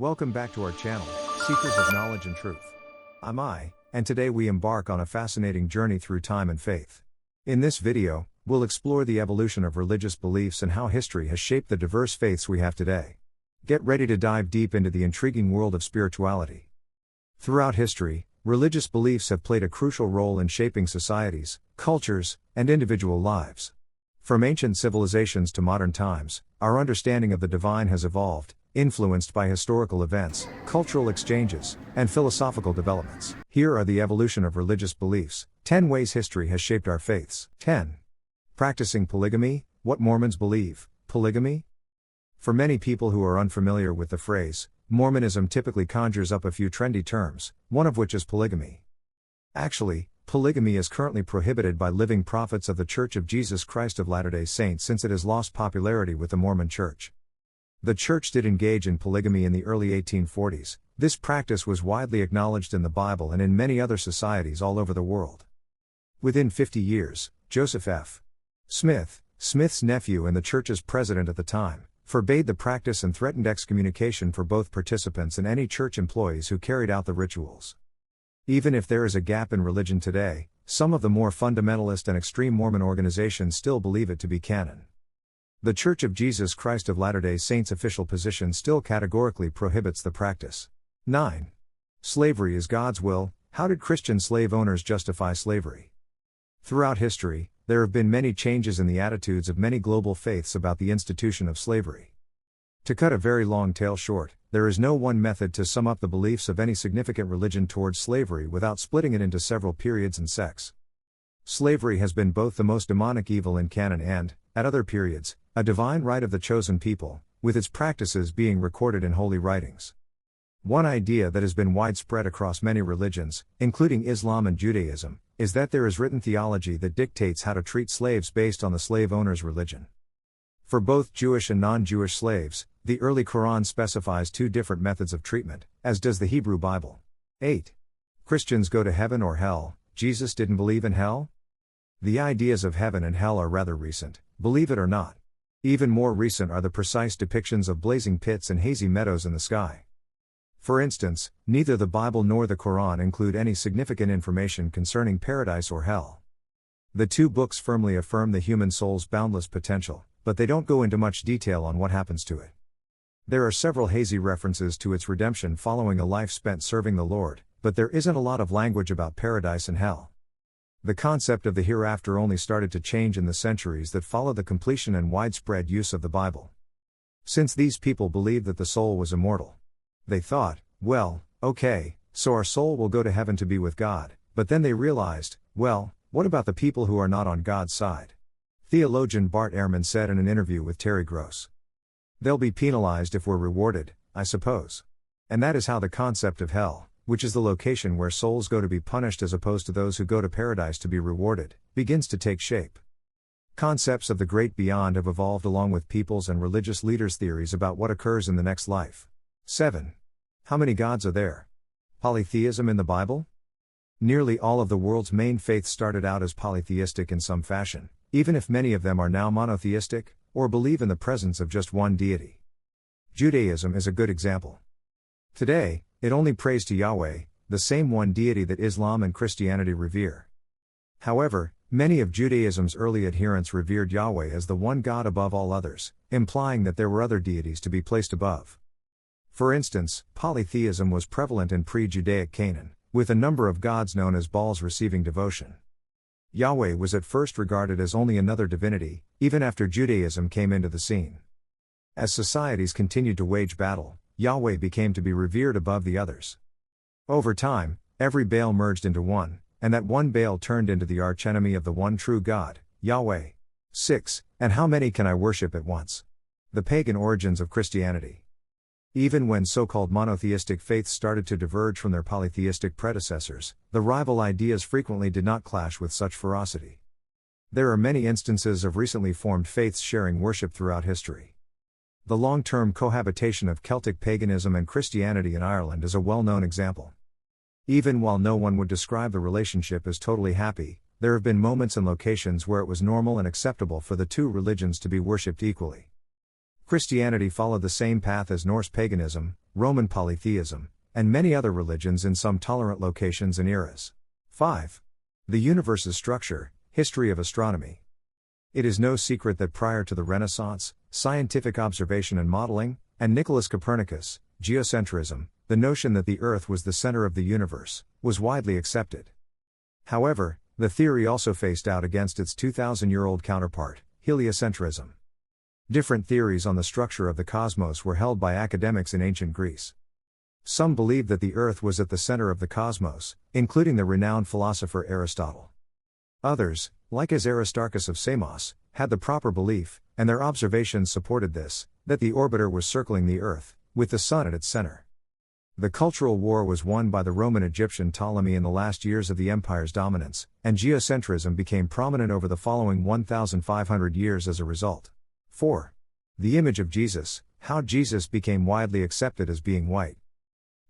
Welcome back to our channel, Seekers of Knowledge and Truth. I'm I, and today we embark on a fascinating journey through time and faith. In this video, we'll explore the evolution of religious beliefs and how history has shaped the diverse faiths we have today. Get ready to dive deep into the intriguing world of spirituality. Throughout history, religious beliefs have played a crucial role in shaping societies, cultures, and individual lives. From ancient civilizations to modern times, our understanding of the divine has evolved, influenced by historical events, cultural exchanges, and philosophical developments. Here are the evolution of religious beliefs, 10 ways history has shaped our faiths. 10. Practicing polygamy, what Mormons believe. Polygamy? For many people who are unfamiliar with the phrase, Mormonism typically conjures up a few trendy terms, one of which is polygamy. Actually, polygamy is currently prohibited by living prophets of the Church of Jesus Christ of Latter-day Saints since it has lost popularity with the Mormon Church. The Church did engage in polygamy in the early 1840s. This practice was widely acknowledged in the Bible and in many other societies all over the world. Within 50 years, Joseph F. Smith, Smith's nephew and the Church's president at the time, forbade the practice and threatened excommunication for both participants and any church employees who carried out the rituals. Even if there is a gap in religion today, some of the more fundamentalist and extreme Mormon organizations still believe it to be canon. The Church of Jesus Christ of Latter-day Saints' official position still categorically prohibits the practice. 9. Slavery is God's will. How did Christian slave owners justify slavery? Throughout history, there have been many changes in the attitudes of many global faiths about the institution of slavery. To cut a very long tale short, there is no one method to sum up the beliefs of any significant religion towards slavery without splitting it into several periods and sects. Slavery has been both the most demonic evil in canon and, at other periods, a divine right of the chosen people, with its practices being recorded in holy writings. One idea that has been widespread across many religions, including Islam and Judaism, is that there is written theology that dictates how to treat slaves based on the slave owner's religion. For both Jewish and non-Jewish slaves, the early Quran specifies two different methods of treatment, as does the Hebrew Bible. 8. Christians go to heaven or hell. Jesus didn't believe in hell? The ideas of heaven and hell are rather recent, believe it or not. Even more recent are the precise depictions of blazing pits and hazy meadows in the sky. For instance, neither the Bible nor the Quran include any significant information concerning paradise or hell. The two books firmly affirm the human soul's boundless potential, but they don't go into much detail on what happens to it. There are several hazy references to its redemption following a life spent serving the Lord, but there isn't a lot of language about paradise and hell. The concept of the hereafter only started to change in the centuries that followed the completion and widespread use of the Bible. Since these people believed that the soul was immortal, they thought, well, okay, so our soul will go to heaven to be with God, but then they realized, well, what about the people who are not on God's side? Theologian Bart Ehrman said in an interview with Terry Gross, "They'll be penalized if we're rewarded, I suppose." And that is how the concept of hell, which is the location where souls go to be punished as opposed to those who go to paradise to be rewarded, begins to take shape. Concepts of the great beyond have evolved along with people's and religious leaders' theories about what occurs in the next life. 7. How many gods are there? Polytheism in the Bible? Nearly all of the world's main faiths started out as polytheistic in some fashion, even if many of them are now monotheistic, or believe in the presence of just one deity. Judaism is a good example. Today, it only prays to Yahweh, the same one deity that Islam and Christianity revere. However, many of Judaism's early adherents revered Yahweh as the one God above all others, implying that there were other deities to be placed above. For instance, polytheism was prevalent in pre-Judaic Canaan, with a number of gods known as Baals receiving devotion. Yahweh was at first regarded as only another divinity, even after Judaism came into the scene. As societies continued to wage battle, Yahweh became to be revered above the others. Over time, every Baal merged into one, and that one Baal turned into the archenemy of the one true God, Yahweh. 6. And how many can I worship at once? The pagan origins of Christianity. Even when so-called monotheistic faiths started to diverge from their polytheistic predecessors, the rival ideas frequently did not clash with such ferocity. There are many instances of recently formed faiths sharing worship throughout history. The long-term cohabitation of Celtic paganism and Christianity in Ireland is a well-known example. Even while no one would describe the relationship as totally happy, there have been moments and locations where it was normal and acceptable for the two religions to be worshipped equally. Christianity followed the same path as Norse paganism, Roman polytheism, and many other religions in some tolerant locations and eras. 5. The universe's structure, history of astronomy. It is no secret that prior to the Renaissance, scientific observation and modeling, and Nicholas Copernicus, geocentrism, the notion that the Earth was the center of the universe, was widely accepted. However, the theory also faced out against its 2,000-year-old counterpart, heliocentrism. Different theories on the structure of the cosmos were held by academics in ancient Greece. Some believed that the Earth was at the center of the cosmos, including the renowned philosopher Aristotle. Others, like as Aristarchus of Samos, had the proper belief, and their observations supported this, that the orbiter was circling the Earth, with the Sun at its center. The cultural war was won by the Roman-Egyptian Ptolemy in the last years of the empire's dominance, and geocentrism became prominent over the following 1,500 years as a result. 4. The image of Jesus, how Jesus became widely accepted as being white.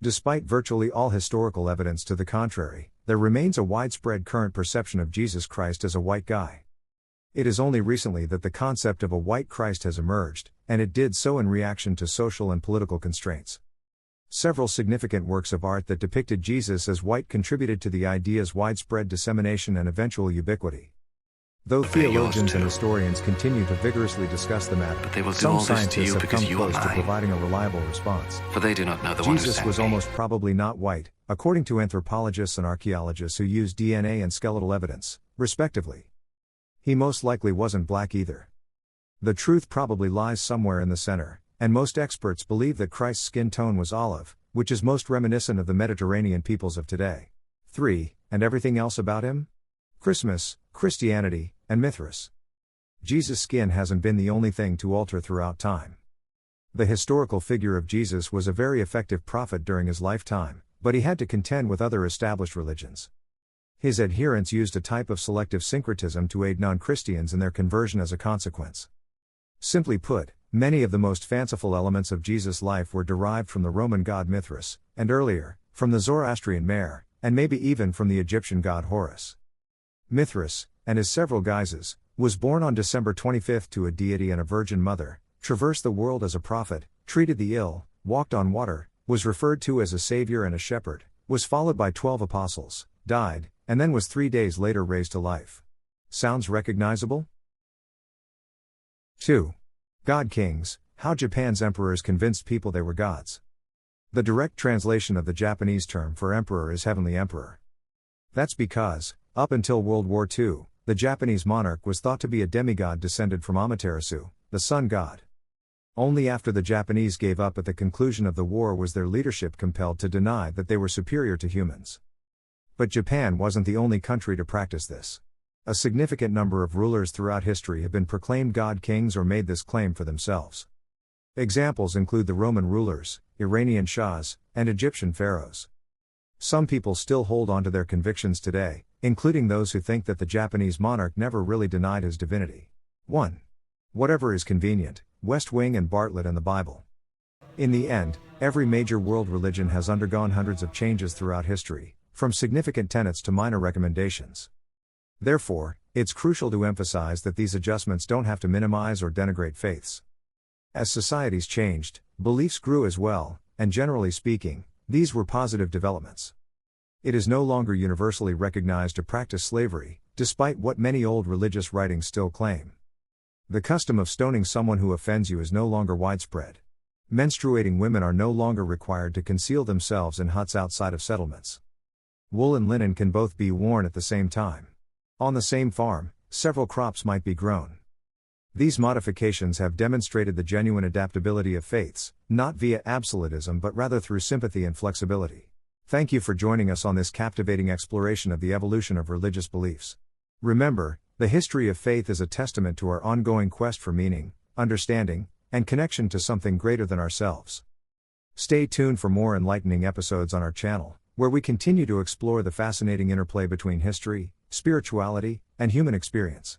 Despite virtually all historical evidence to the contrary, there remains a widespread current perception of Jesus Christ as a white guy. It is only recently that the concept of a white Christ has emerged, and it did so in reaction to social and political constraints. Several significant works of art that depicted Jesus as white contributed to the idea's widespread dissemination and eventual ubiquity. Though theologians and historians continue to vigorously discuss the matter, some scientists have come close to providing a reliable response. For they do not know the one who Jesus sent was me. almost probably not white, according to anthropologists and archaeologists who use DNA and skeletal evidence, respectively. He most likely wasn't black either. The truth probably lies somewhere in the center, and most experts believe that Christ's skin tone was olive, which is most reminiscent of the Mediterranean peoples of today. 3. And everything else about him? Christmas, Christianity, and Mithis. Jesus' skin hasn't been the only thing to alter throughout time. The historical figure of Jesus was a very effective prophet during his lifetime, but he had to contend with other established religions. His adherents used a type of selective syncretism to aid non-Christians in their conversion as a consequence. Simply put, many of the most fanciful elements of Jesus' life were derived from the Roman god Mithras, and earlier, from the Zoroastrian Mer, and maybe even from the Egyptian god Horus. Mithras, and his several guises, was born on December 25 to a deity and a virgin mother, traversed the world as a prophet, treated the ill, walked on water, was referred to as a savior and a shepherd, was followed by 12 apostles, died, and then was 3 days later raised to life. Sounds recognizable? 2. God Kings, how Japan's emperors convinced people they were gods. The direct translation of the Japanese term for emperor is heavenly emperor. That's because, up until World War II, the Japanese monarch was thought to be a demigod descended from Amaterasu, the sun god. Only after the Japanese gave up at the conclusion of the war was their leadership compelled to deny that they were superior to humans. But Japan wasn't the only country to practice this. A significant number of rulers throughout history have been proclaimed god kings or made this claim for themselves. Examples include the Roman rulers, Iranian shahs, and Egyptian pharaohs. Some people still hold on to their convictions today, including those who think that the Japanese monarch never really denied his divinity. 1. Whatever is convenient, West Wing and Bartlett and the Bible. In the end, every major world religion has undergone hundreds of changes throughout history, from significant tenets to minor recommendations. Therefore, it's crucial to emphasize that these adjustments don't have to minimize or denigrate faiths. As societies changed, beliefs grew as well, and generally speaking, these were positive developments. It is no longer universally recognized to practice slavery, despite what many old religious writings still claim. The custom of stoning someone who offends you is no longer widespread. Menstruating women are no longer required to conceal themselves in huts outside of settlements. Wool and linen can both be worn at the same time. On the same farm, several crops might be grown. These modifications have demonstrated the genuine adaptability of faiths, not via absolutism but rather through sympathy and flexibility. Thank you for joining us on this captivating exploration of the evolution of religious beliefs. Remember, the history of faith is a testament to our ongoing quest for meaning, understanding, and connection to something greater than ourselves. Stay tuned for more enlightening episodes on our channel, where we continue to explore the fascinating interplay between history, spirituality, and human experience.